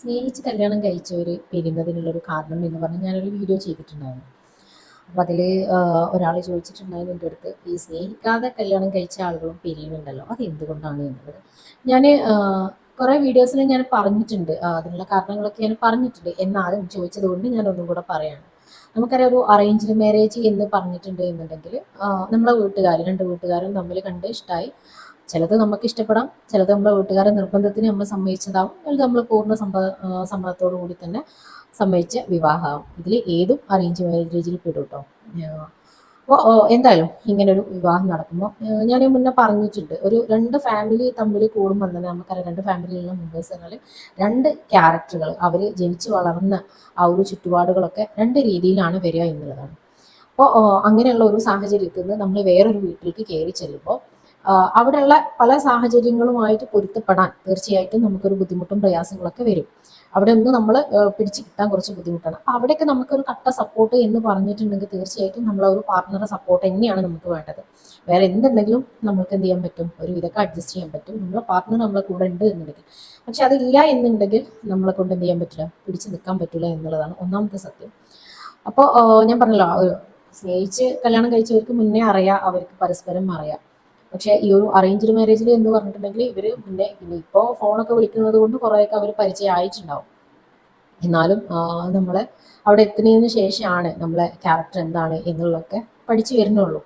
സ്നേഹിച്ച് കല്യാണം കഴിച്ചവർ പിരിയുന്നതിനുള്ളൊരു കാരണം എന്ന് പറഞ്ഞ് ഞാനൊരു വീഡിയോ ചെയ്തിട്ടുണ്ടായിരുന്നു. അപ്പം അതിൽ ഒരാൾ ചോദിച്ചിട്ടുണ്ടായിരുന്നു എൻ്റെ അടുത്ത്, ഈ സ്നേഹിക്കാതെ കല്യാണം കഴിച്ച ആളുകളും പിരിയുന്നുണ്ടല്ലോ, അത് എന്തുകൊണ്ടാണ് എന്നുള്ളത്. ഞാൻ കുറേ വീഡിയോസിൽ ഞാൻ പറഞ്ഞിട്ടുണ്ട്, അതിനുള്ള കാരണങ്ങളൊക്കെ ഞാൻ പറഞ്ഞിട്ടുണ്ട്. എന്നാലും ചോദിച്ചത് കൊണ്ട് ഞാൻ ഒന്നും കൂടെ പറയാണ്. നമുക്കറിയാം, ഒരു അറേഞ്ച്ഡ് മാരേജ് എന്ന് പറഞ്ഞിട്ടുണ്ട് എന്നുണ്ടെങ്കിൽ നമ്മളെ വീട്ടുകാർ, രണ്ട് വീട്ടുകാരും തമ്മിൽ കണ്ട് ഇഷ്ടമായി. ചിലത് നമുക്ക് ഇഷ്ടപ്പെടാം, ചിലത് നമ്മളെ വീട്ടുകാരെ നിർബന്ധത്തിന് നമ്മൾ സമ്മതിച്ചതാവും, ചിലത് നമ്മൾ പൂർണ്ണ സമ്മതത്തോടു കൂടി തന്നെ സമ്മതിച്ച വിവാഹമാവും. ഇതിൽ ഏതും അറേഞ്ച് മാരേജിൽ പെടും കേട്ടോ. അപ്പോൾ എന്തായാലും ഇങ്ങനൊരു വിവാഹം നടക്കുമ്പോൾ ഞാൻ മുന്നേ പറഞ്ഞിട്ടുണ്ട്, ഒരു രണ്ട് ഫാമിലി തമ്മിൽ കൂടുമ്പോൾ തന്നെ നമുക്കറിയാം, രണ്ട് ഫാമിലിയിലുള്ള മെമ്പേഴ്സ് എന്നാൽ രണ്ട് ക്യാരക്ടറുകൾ, അവർ ജനിച്ചു വളർന്ന ആ ഒരു ചുറ്റുപാടുകളൊക്കെ രണ്ട് രീതിയിലാണ് വരിക എന്നുള്ളതാണ്. അപ്പോൾ അങ്ങനെയുള്ള ഒരു സാഹചര്യത്തിൽ നിന്ന് നമ്മൾ വേറൊരു വീട്ടിലേക്ക് കയറി ചെല്ലുമ്പോൾ അവിടെയുള്ള പല സാഹചര്യങ്ങളുമായിട്ട് പൊരുത്തപ്പെടാൻ തീർച്ചയായിട്ടും നമുക്കൊരു ബുദ്ധിമുട്ടും പ്രയാസങ്ങളൊക്കെ വരും. അവിടെ ഒന്ന് നമ്മൾ പിടിച്ചു കിട്ടാൻ കുറച്ച് ബുദ്ധിമുട്ടാണ്. അപ്പോൾ അവിടെയൊക്കെ നമുക്കൊരു കട്ട സപ്പോർട്ട് എന്ന് പറഞ്ഞിട്ടുണ്ടെങ്കിൽ തീർച്ചയായിട്ടും നമ്മളെ ഒരു പാർട്ട്ണറുടെ സപ്പോർട്ട് തന്നെയാണ് നമുക്ക് വേണ്ടത്. വേറെ എന്തുണ്ടെങ്കിലും നമുക്ക് എന്ത് ചെയ്യാൻ പറ്റും, ഒരു ഇതൊക്കെ അഡ്ജസ്റ്റ് ചെയ്യാൻ പറ്റും, നമ്മളെ പാർട്ട്ണർ നമ്മളെ കൂടെ ഉണ്ട് എന്നുണ്ടെങ്കിൽ. പക്ഷെ അതില്ല എന്നുണ്ടെങ്കിൽ നമ്മളെ കൊണ്ട് എന്ത് ചെയ്യാൻ പറ്റില്ല, പിടിച്ചു നിൽക്കാൻ പറ്റില്ല എന്നുള്ളതാണ് ഒന്നാമത്തെ സത്യം. അപ്പോൾ ഞാൻ പറഞ്ഞല്ലോ, സ്നേഹിച്ച് കല്യാണം കഴിച്ചവർക്ക് മുന്നേ അറിയാം, അവർക്ക് പരസ്പരം അറിയാം. പക്ഷേ ഈ ഒരു അറേഞ്ച്ഡ് മാരേജിൽ എന്ന് പറഞ്ഞിട്ടുണ്ടെങ്കിൽ ഇവർ പിന്നെ ഇപ്പോൾ ഫോണൊക്കെ വിളിക്കുന്നത് കൊണ്ട് കുറേയൊക്കെ അവർ പരിചയം ആയിട്ടുണ്ടാവും. എന്നാലും നമ്മളെ അവിടെ എത്തുന്നതിന് ശേഷമാണ് നമ്മളെ ക്യാരക്ടർ എന്താണ് എന്നുള്ളതൊക്കെ പഠിച്ചു വരുന്നുള്ളൂ.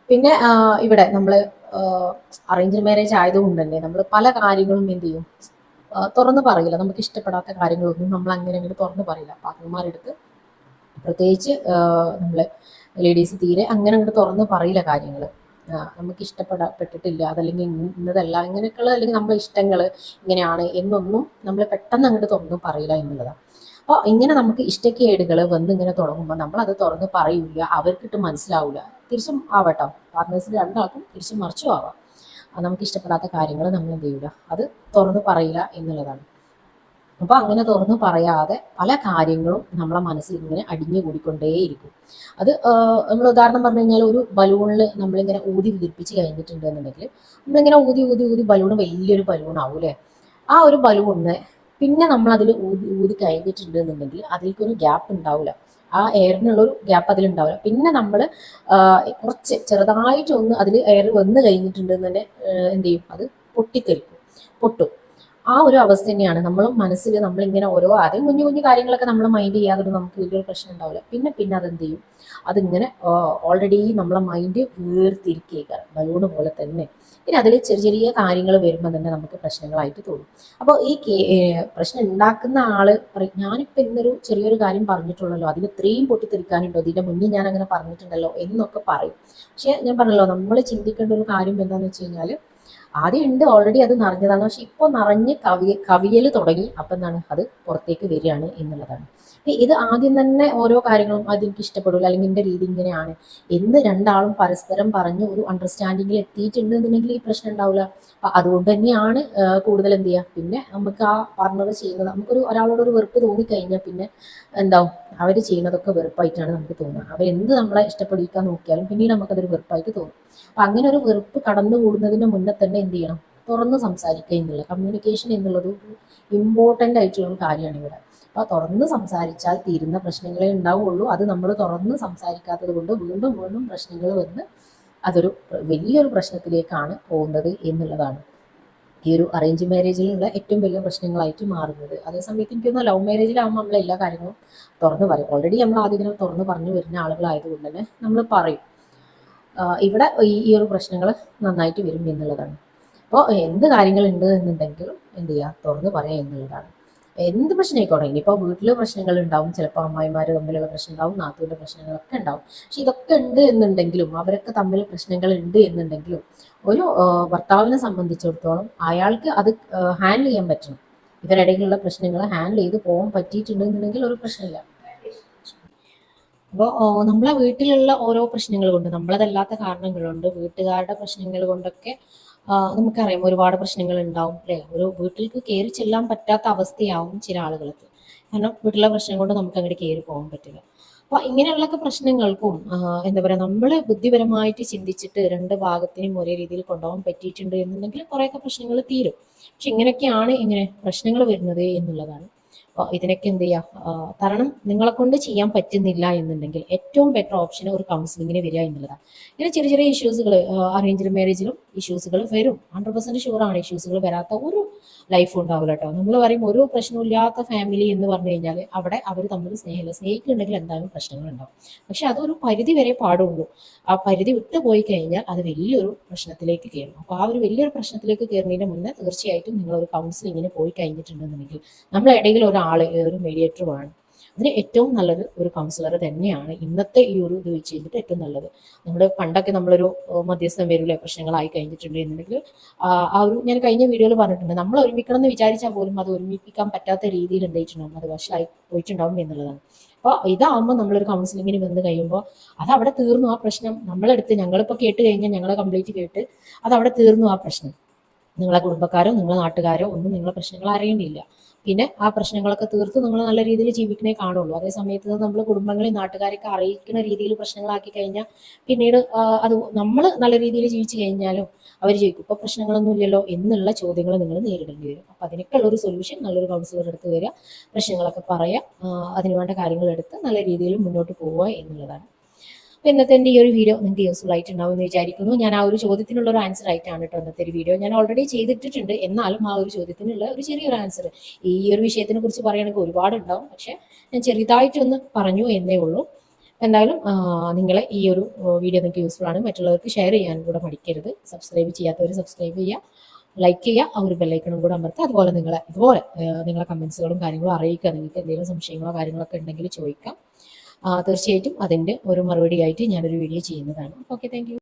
പിന്നെ ഇവിടെ നമ്മൾ അറേഞ്ച്ഡ് മാരേജ് ആയതുകൊണ്ട് തന്നെ നമ്മൾ പല കാര്യങ്ങളും എന്ത് ചെയ്യും, തുറന്ന് പറയില്ല. നമുക്ക് ഇഷ്ടപ്പെടാത്ത കാര്യങ്ങളൊന്നും നമ്മൾ അങ്ങനെ തുറന്ന് പറയില്ല പാർട്ട്ണർമാരെടുത്ത്. പ്രത്യേകിച്ച് നമ്മൾ ലേഡീസ് തീരെ അങ്ങനെ തുറന്ന് പറയില്ല കാര്യങ്ങൾ. നമുക്ക് ഇഷ്ടപ്പെട്ടിട്ടില്ല, അതല്ലെങ്കിൽ ഇന്നതല്ല, ഇങ്ങനെയൊക്കെയുള്ള, അല്ലെങ്കിൽ നമ്മുടെ ഇഷ്ടങ്ങൾ ഇങ്ങനെയാണ് എന്നൊന്നും നമ്മൾ പെട്ടെന്ന് അങ്ങോട്ട് തുറന്ന് പറയില്ല എന്നുള്ളതാണ്. അപ്പോൾ ഇങ്ങനെ നമുക്ക് ഇഷ്ടക്കേടുകൾ വന്നിങ്ങനെ തുടങ്ങുമ്പോൾ നമ്മളത് തുറന്ന് പറയില്ല, അവർക്കിട്ട് മനസ്സിലാവില്ല. തിരിച്ചും ആവട്ടോ, പാർട്ട്നേഴ്സിന് രണ്ടാൾക്കും തിരിച്ചും മറിച്ചും ആവാം. നമുക്ക് ഇഷ്ടപ്പെടാത്ത കാര്യങ്ങൾ നമ്മൾ എന്ത് ചെയ്യില്ല, അത് തുറന്ന് പറയില്ല എന്നുള്ളതാണ്. അപ്പോൾ അങ്ങനെ തുറന്നു പറയാതെ പല കാര്യങ്ങളും നമ്മളെ മനസ്സിൽ ഇങ്ങനെ അടിഞ്ഞു കൂടിക്കൊണ്ടേയിരിക്കും. അത് നമ്മൾ ഉദാഹരണം പറഞ്ഞു കഴിഞ്ഞാൽ, ഒരു ബലൂണിൽ നമ്മളിങ്ങനെ ഊതി വീർപ്പിച്ച് കഴിഞ്ഞിട്ടുണ്ട് എന്നുണ്ടെങ്കിൽ, നമ്മളിങ്ങനെ ഊതി ഊതി ഊതി ബലൂൺ വലിയൊരു ബലൂണാവും അല്ലേ. ആ ഒരു ബലൂണിന് പിന്നെ നമ്മൾ അതിൽ ഊതി ഊതി കഴിഞ്ഞിട്ടുണ്ട് എന്നുണ്ടെങ്കിൽ അതിലേക്കൊരു ഗ്യാപ്പ് ഉണ്ടാവില്ല, ആ എയറിനുള്ളൊരു ഗ്യാപ്പ് അതിലുണ്ടാവില്ല. പിന്നെ നമ്മൾ കുറച്ച് ചെറുതായിട്ടൊന്ന് അതിൽ എയർ വന്ന് കഴിഞ്ഞിട്ടുണ്ട് എന്ന് തന്നെ എന്ത് ചെയ്യും, അത് പൊട്ടിത്തെറിക്കും, പൊട്ടും. ആ ഒരു അവസ്ഥ തന്നെയാണ് നമ്മളും മനസ്സിൽ. നമ്മളിങ്ങനെ ഓരോ ആദ്യം കുഞ്ഞു കുഞ്ഞു കാര്യങ്ങളൊക്കെ നമ്മൾ മൈൻഡ് ചെയ്യാതെ നമുക്ക് വലിയൊരു പ്രശ്നം ഉണ്ടാവില്ല. പിന്നെ അതെന്ത് ചെയ്യും, അതിങ്ങനെ ഓൾറെഡി നമ്മളെ മൈൻഡ് വീർത്തിരിക്കുക ബലൂണ് പോലെ തന്നെ. പിന്നെ അതിൽ ചെറിയ ചെറിയ കാര്യങ്ങൾ വരുമ്പോൾ തന്നെ നമുക്ക് പ്രശ്നങ്ങളായിട്ട് തോന്നും. അപ്പോൾ ഈ പ്രശ്നം ഉണ്ടാക്കുന്ന ആള് പറയും, ഞാനിപ്പോൾ ഇന്നൊരു ചെറിയൊരു കാര്യം പറഞ്ഞിട്ടുള്ളല്ലോ, അതിന് ഇത്രയും പൊട്ടിത്തെറിക്കാനുണ്ടോ, ഇതിൻ്റെ മുന്നേ ഞാൻ അങ്ങനെ പറഞ്ഞിട്ടുണ്ടല്ലോ എന്നൊക്കെ പറയും. പക്ഷേ ഞാൻ പറഞ്ഞല്ലോ, നമ്മൾ ചിന്തിക്കേണ്ട ഒരു കാര്യം എന്താണെന്ന് വെച്ച് കഴിഞ്ഞാൽ, ആദ്യം ഉണ്ട്, ഓൾറെഡി അത് നിറഞ്ഞതാണ്. പക്ഷെ ഇപ്പോൾ നിറഞ്ഞ് കവിയൽ തുടങ്ങി. അപ്പം എന്താണ്, അത് പുറത്തേക്ക് വരികയാണ് എന്നുള്ളതാണ്. ഇത് ആദ്യം തന്നെ ഓരോ കാര്യങ്ങളും അതെനിക്ക് ഇഷ്ടപ്പെടില്ല, അല്ലെങ്കിൽ എൻ്റെ രീതി ഇങ്ങനെയാണ് എന്ന് രണ്ടാളും പരസ്പരം പറഞ്ഞ് ഒരു അണ്ടർസ്റ്റാൻഡിങ്ങിൽ എത്തിയിട്ടുണ്ട് എന്നുണ്ടെങ്കിൽ ഈ പ്രശ്നം ഉണ്ടാവില്ല. അപ്പം അതുകൊണ്ട് തന്നെയാണ് കൂടുതൽ എന്ത് ചെയ്യുക, പിന്നെ നമുക്ക് ആ പാർട്ണർ ചെയ്യുന്നത്, ഒരാളോട് ഒരു വെറുപ്പ് തോന്നിക്കഴിഞ്ഞാൽ പിന്നെ എന്താവും, അവർ ചെയ്യുന്നതൊക്കെ വെറുപ്പായിട്ടാണ് നമുക്ക് തോന്നുക. അവരെന്ത് നമ്മളെ ഇഷ്ടപ്പെടിക്കാൻ നോക്കിയാലും പിന്നീട് നമുക്കതൊരു വെറുപ്പായിട്ട് തോന്നും. അപ്പം അങ്ങനെ ഒരു വെറുപ്പ് കടന്നു കൂടുന്നതിന് മുന്നേ തന്നെ എന്ത് ചെയ്യണം, തുറന്ന് സംസാരിക്കുക എന്നുള്ള കമ്മ്യൂണിക്കേഷൻ എന്നുള്ളത് ഇമ്പോർട്ടൻ്റ് ആയിട്ടുള്ളൊരു കാര്യമാണ് ഇവിടെ. അപ്പോൾ തുറന്ന് സംസാരിച്ചാൽ തീരുന്ന പ്രശ്നങ്ങളെ ഉണ്ടാവുകയുള്ളൂ. അത് നമ്മൾ തുറന്ന് സംസാരിക്കാത്തത് കൊണ്ട് വീണ്ടും വീണ്ടും പ്രശ്നങ്ങൾ വന്ന് അതൊരു വലിയൊരു പ്രശ്നത്തിലേക്കാണ് പോകുന്നത് എന്നുള്ളതാണ് ഈ ഒരു അറേഞ്ച് മാരേജിലുള്ള ഏറ്റവും വലിയ പ്രശ്നങ്ങളായിട്ട് മാറുന്നത്. അതേസമയത്ത് എനിക്കൊന്ന് ലവ് മാരേജിലാകുമ്പോൾ നമ്മൾ എല്ലാ കാര്യങ്ങളും തുറന്ന് പറയും. ഓൾറെഡി നമ്മൾ ആദ്യം ഇതിനെ തുറന്ന് പറഞ്ഞു വരുന്ന ആളുകളായതുകൊണ്ട് തന്നെ നമ്മൾ പറയും. ഇവിടെ ഈ ഒരു പ്രശ്നങ്ങൾ നന്നായിട്ട് വരും എന്നുള്ളതാണ്. അപ്പോൾ എന്ത് കാര്യങ്ങളുണ്ട് എന്നുണ്ടെങ്കിലും എന്ത് ചെയ്യുക, തുറന്ന് പറയുക എന്നുള്ളതാണ്. എന്ത് പ്രശ്നം ആയിക്കോട്ടെ, ഇനിയിപ്പോൾ വീട്ടിൽ പ്രശ്നങ്ങൾ ഉണ്ടാവും, ചിലപ്പോൾ അമ്മായിമാർ തമ്മിലുള്ള പ്രശ്നം ഉണ്ടാവും, നാത്തൂൻ്റെ പ്രശ്നങ്ങളൊക്കെ ഉണ്ടാവും. പക്ഷെ ഇതൊക്കെ ഉണ്ട് എന്നുണ്ടെങ്കിലും, അവരൊക്കെ തമ്മിൽ പ്രശ്നങ്ങൾ ഉണ്ട് എന്നുണ്ടെങ്കിലും, ഒരു ഭർത്താവിനെ സംബന്ധിച്ചിടത്തോളം അയാൾക്ക് അത് ഹാൻഡിൽ ചെയ്യാൻ പറ്റണം. ഇവരിടയിലുള്ള പ്രശ്നങ്ങൾ ഹാൻഡിൽ ചെയ്ത് പോകാൻ പറ്റിയിട്ടുണ്ട് എന്നുണ്ടെങ്കിൽ ഒരു പ്രശ്നമില്ല. അപ്പോൾ നമ്മളെ വീട്ടിലുള്ള ഓരോ പ്രശ്നങ്ങൾ കൊണ്ട്, നമ്മളതല്ലാത്ത കാരണങ്ങളുണ്ട്, വീട്ടുകാരുടെ പ്രശ്നങ്ങൾ കൊണ്ടൊക്കെ നമുക്കറിയാം ഒരുപാട് പ്രശ്നങ്ങൾ ഉണ്ടാവും അല്ലേ. ഒരു വീട്ടിലേക്ക് കയറി ചെല്ലാൻ പറ്റാത്ത അവസ്ഥയാവും ചില ആളുകൾക്ക്. കാരണം വീട്ടിലെ പ്രശ്നം കൊണ്ട് നമുക്ക് അങ്ങോട്ട് കയറി പോകാൻ പറ്റില്ല. അപ്പോൾ ഇങ്ങനെയുള്ളൊക്കെ പ്രശ്നങ്ങൾക്കും എന്താ പറയുക, നമ്മൾ ബുദ്ധിപരമായിട്ട് ചിന്തിച്ചിട്ട് രണ്ട് ഭാഗത്തിനും ഒരേ രീതിയിൽ കൊണ്ടുപോകാൻ പറ്റിയിട്ടുണ്ട് എന്നുണ്ടെങ്കിൽ കുറേയൊക്കെ പ്രശ്നങ്ങൾ തീരും. പക്ഷെ ഇങ്ങനെയൊക്കെയാണ് ഇങ്ങനെ പ്രശ്നങ്ങൾ വരുന്നത് എന്നുള്ളതാണ്. അപ്പോൾ ഇതിനൊക്കെ എന്ത് ചെയ്യുക, തരണം നിങ്ങളെ കൊണ്ട് ചെയ്യാൻ പറ്റുന്നില്ല എന്നുണ്ടെങ്കിൽ ഏറ്റവും ബെറ്റർ ഓപ്ഷൻ ഒരു കൗൺസിലിങ്ങിന് വരിക എന്നുള്ളതാണ്. ഇങ്ങനെ ചെറിയ ചെറിയ ഇഷ്യൂസുകൾ, അറേഞ്ച്ഡ് മാരേജിലും ഇഷ്യൂസുകൾ വരും. 100% ഷുവറാണ്, ഇഷ്യൂസുകൾ വരാത്ത ഒരു ലൈഫ് ഉണ്ടാവില്ല കേട്ടോ. നമ്മൾ പറയും ഒരു പ്രശ്നമില്ലാത്ത ഫാമിലി എന്ന് പറഞ്ഞു കഴിഞ്ഞാൽ അവിടെ അവർ തമ്മിൽ സ്നേഹമില്ല. സ്നേഹിക്കുന്നുണ്ടെങ്കിൽ എന്തായാലും പ്രശ്നങ്ങളുണ്ടാവും. പക്ഷെ അതൊരു പരിധി വരെ പാടുള്ളൂ. ആ പരിധി വിട്ടു പോയി കഴിഞ്ഞാൽ അത് വലിയൊരു പ്രശ്നത്തിലേക്ക് കയറും. അപ്പോൾ ആ ഒരു വലിയൊരു പ്രശ്നത്തിലേക്ക് കയറുന്നതിന് മുന്നേ തീർച്ചയായിട്ടും നിങ്ങളൊരു കൗൺസിലിങ്ങിന് പോയി കഴിഞ്ഞിട്ടുണ്ടെന്നുണ്ടെങ്കിൽ നമ്മളിടയിൽ ഒരാൾ, ഒരു മീഡിയേറ്റർ വേണം. അതിന് ഏറ്റവും നല്ലത് ഒരു കൗൺസിലർ തന്നെയാണ് ഇന്നത്തെ ഈ ഒരു ഇത് വെച്ച് കഴിഞ്ഞിട്ട് ഏറ്റവും നല്ലത്. നമ്മൾ പണ്ടൊക്കെ നമ്മളൊരു മധ്യസ്ഥം വരില്ലേ പ്രശ്നങ്ങളായി കഴിഞ്ഞിട്ടുണ്ട് എന്നുണ്ടെങ്കിൽ ആ ഒരു, ഞാൻ കഴിഞ്ഞ വീഡിയോയിൽ പറഞ്ഞിട്ടുണ്ട്, നമ്മൾ ഒരുമിക്കണം എന്ന് വിചാരിച്ചാൽ പോലും അത് ഒരുമിപ്പിക്കാൻ പറ്റാത്ത രീതിയിൽ എന്തായിട്ടുണ്ടാവും, അത് വശമായി പോയിട്ടുണ്ടാവും എന്നുള്ളതാണ്. അപ്പോൾ ഇതാകുമ്പോൾ നമ്മളൊരു കൗൺസിലിങ്ങിന് വന്ന് കഴിയുമ്പോൾ അത് അവിടെ തീർന്നു ആ പ്രശ്നം. നമ്മളെടുത്ത് ഞങ്ങളിപ്പോൾ കേട്ട് കഴിഞ്ഞാൽ ഞങ്ങളെ കംപ്ലീറ്റ് കേട്ട് അതവിടെ തീർന്നു ആ പ്രശ്നം. നിങ്ങളെ കുടുംബക്കാരോ നിങ്ങളെ നാട്ടുകാരോ ഒന്നും നിങ്ങളെ പ്രശ്നങ്ങൾ അറിയേണ്ടിയില്ല. പിന്നെ ആ പ്രശ്നങ്ങളൊക്കെ തീർത്ത് നിങ്ങൾ നല്ല രീതിയിൽ ജീവിക്കണേ കാണുള്ളൂ. അതേ സമയത്ത് നമ്മൾ കുടുംബങ്ങളെയും നാട്ടുകാരെയൊക്കെ അറിയിക്കുന്ന രീതിയിൽ പ്രശ്നങ്ങളാക്കി കഴിഞ്ഞാൽ പിന്നീട് അത് നമ്മൾ നല്ല രീതിയിൽ ജീവിച്ചു കഴിഞ്ഞാലും അവർ ചോദിക്കും ഇപ്പോൾ പ്രശ്നങ്ങളൊന്നും ഇല്ലല്ലോ എന്നുള്ള ചോദ്യങ്ങൾ നിങ്ങൾ നേരിടേണ്ടി വരും. അപ്പോൾ അതിനൊക്കെ ഉള്ളൊരു സൊല്യൂഷൻ നല്ലൊരു കൗൺസിലർ എടുത്ത് വരിക, പ്രശ്നങ്ങളൊക്കെ പറയുക, അതിനുവേണ്ട കാര്യങ്ങൾ എടുത്ത് നല്ല രീതിയിൽ മുന്നോട്ട് പോവുക എന്നുള്ളതാണ്. അപ്പോൾ ഇന്നത്തെ എൻ്റെ ഈ ഒരു വീഡിയോ നിങ്ങൾക്ക് യൂസ്ഫുൾ ആയിട്ടുണ്ടാവും എന്ന് വിചാരിക്കുന്നു. ഞാൻ ആ ഒരു ചോദ്യത്തിനുള്ള ഒരു ആൻസർ ആയിട്ടാണ് കേട്ടോ ഇന്നത്തെ ഒരു വീഡിയോ. ഞാൻ ഓൾറെഡി ചെയ്തിട്ടുണ്ട്, എന്നാലും ആ ഒരു ചോദ്യത്തിനുള്ള ഒരു ചെറിയൊരു ആൻസർ ഈ ഒരു വിഷയത്തിനെ കുറിച്ച് പറയുകയാണെങ്കിൽ ഒരുപാടുണ്ടാവും. പക്ഷേ ഞാൻ ചെറുതായിട്ടൊന്ന് പറഞ്ഞു എന്നേ ഉള്ളൂ. എന്തായാലും നിങ്ങളെ ഈ ഒരു വീഡിയോ നിങ്ങൾക്ക് യൂസ്ഫുൾ ആണ്, മറ്റുള്ളവർക്ക് ഷെയർ ചെയ്യാനും കൂടെ മടിക്കരുത്. സബ്സ്ക്രൈബ് ചെയ്യാത്തവർ സബ്സ്ക്രൈബ് ചെയ്യുക, ലൈക്ക് ചെയ്യുക, ആ ഒരു ബെല്ലൈക്കണും കൂടെ അമർത്തുക. അതുപോലെ നിങ്ങളെ കമൻസുകളും കാര്യങ്ങളും അറിയിക്കുക. നിങ്ങൾക്ക് എന്തെങ്കിലും സംശയങ്ങളോ കാര്യങ്ങളൊക്കെ ഉണ്ടെങ്കിൽ ചോദിക്കാം. തീർച്ചയായിട്ടും അതിൻ്റെ ഒരു മറുപടി ആയിട്ട് ഞാനൊരു വീഡിയോ ചെയ്യുന്നതാണ്. Okay, thank you.